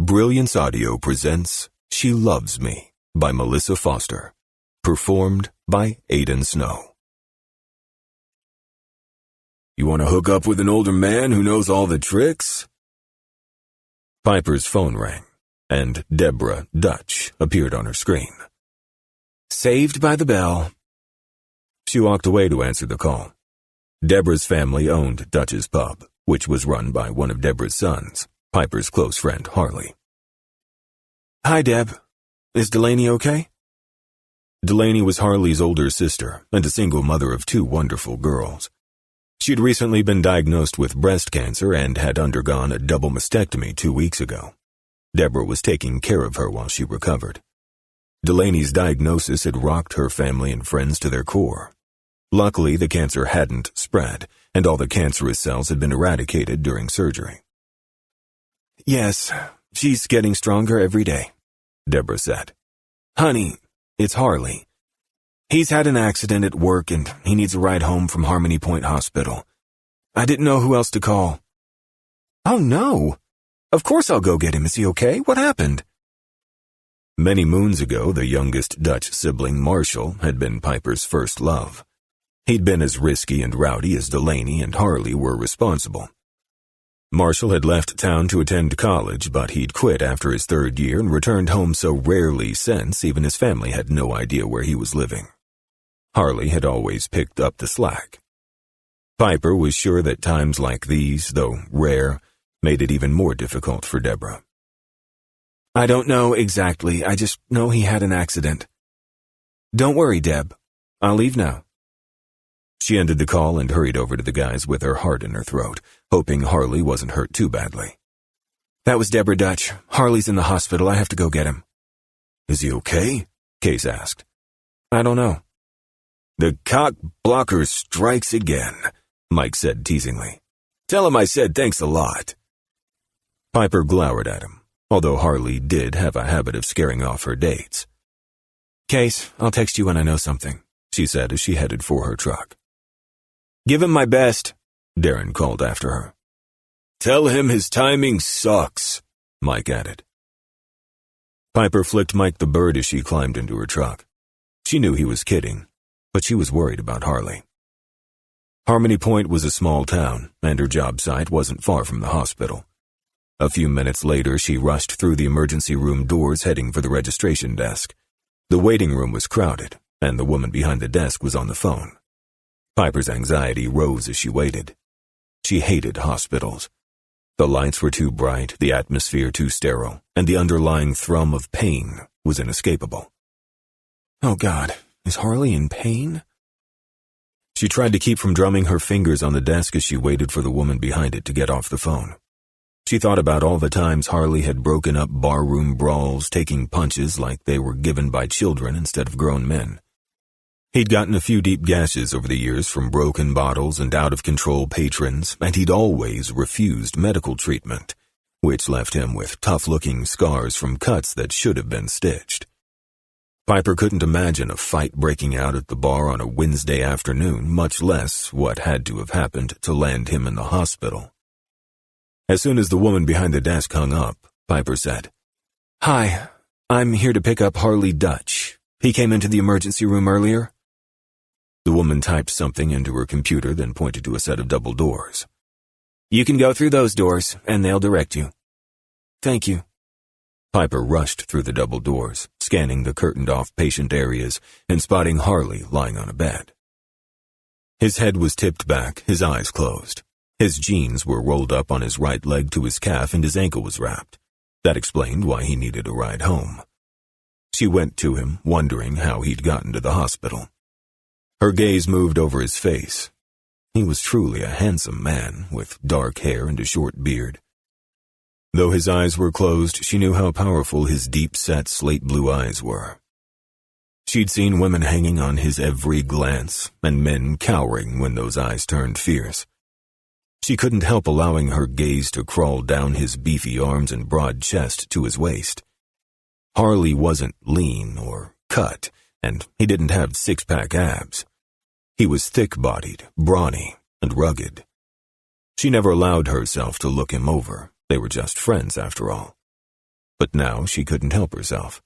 Brilliance Audio presents She Loves Me by Melissa Foster. Performed by Aidan Snow. You want to hook up with an older man who knows all the tricks? Piper's phone rang, and Deborah Dutch appeared on her screen. Saved by the bell. She walked away to answer the call. Deborah's family owned Dutch's Pub, which was run by one of Deborah's sons, Piper's close friend Harley. Hi, Deb. Is Delaney okay? Delaney was Harley's older sister and a single mother of two wonderful girls. She'd recently been diagnosed with breast cancer and had undergone a double mastectomy 2 weeks ago. Deborah was taking care of her while she recovered. Delaney's diagnosis had rocked her family and friends to their core. Luckily, the cancer hadn't spread, and all the cancerous cells had been eradicated during surgery. Yes, she's getting stronger every day, Deborah said. Honey, it's Harley. He's had an accident at work and he needs a ride home from Harmony Point Hospital. I didn't know who else to call. Oh no! Of course I'll go get him. Is he okay? What happened? Many moons ago, the youngest Dutch sibling, Marshall, had been Piper's first love. He'd been as risky and rowdy as Delaney and Harley were responsible. Marshall had left town to attend college, but he'd quit after his third year and returned home so rarely since even his family had no idea where he was living. Harley had always picked up the slack. Piper was sure that times like these, though rare, made it even more difficult for Deborah. I don't know exactly, I just know he had an accident. Don't worry, Deb. I'll leave now. She ended the call and hurried over to the guys with her heart in her throat, hoping Harley wasn't hurt too badly. That was Deborah Dutch. Harley's in the hospital. I have to go get him. Is he okay? Case asked. I don't know. The cock blocker strikes again, Mike said teasingly. Tell him I said thanks a lot. Piper glowered at him, although Harley did have a habit of scaring off her dates. Case, I'll text you when I know something, she said as she headed for her truck. Give him my best, Darren called after her. Tell him his timing sucks, Mike added. Piper flicked Mike the bird as she climbed into her truck. She knew he was kidding, but she was worried about Harley. Harmony Point was a small town, and her job site wasn't far from the hospital. A few minutes later, she rushed through the emergency room doors heading for the registration desk. The waiting room was crowded, and the woman behind the desk was on the phone. Piper's anxiety rose as she waited. She hated hospitals. The lights were too bright, the atmosphere too sterile, and the underlying thrum of pain was inescapable. Oh God, is Harley in pain? She tried to keep from drumming her fingers on the desk as she waited for the woman behind it to get off the phone. She thought about all the times Harley had broken up barroom brawls, taking punches like they were given by children instead of grown men. He'd gotten a few deep gashes over the years from broken bottles and out-of-control patrons, and he'd always refused medical treatment, which left him with tough-looking scars from cuts that should have been stitched. Piper couldn't imagine a fight breaking out at the bar on a Wednesday afternoon, much less what had to have happened to land him in the hospital. As soon as the woman behind the desk hung up, Piper said, Hi, I'm here to pick up Harley Dutch. He came into the emergency room earlier. The woman typed something into her computer, then pointed to a set of double doors. You can go through those doors, and they'll direct you. Thank you. Piper rushed through the double doors, scanning the curtained-off patient areas and spotting Harley lying on a bed. His head was tipped back, his eyes closed. His jeans were rolled up on his right leg to his calf, and his ankle was wrapped. That explained why he needed a ride home. She went to him, wondering how he'd gotten to the hospital. Her gaze moved over his face. He was truly a handsome man, with dark hair and a short beard. Though his eyes were closed, she knew how powerful his deep-set slate-blue eyes were. She'd seen women hanging on his every glance, and men cowering when those eyes turned fierce. She couldn't help allowing her gaze to crawl down his beefy arms and broad chest to his waist. Harley wasn't lean or cut, and he didn't have six-pack abs. He was thick-bodied, brawny, and rugged. She never allowed herself to look him over. They were just friends, after all. but now she couldn't help herself.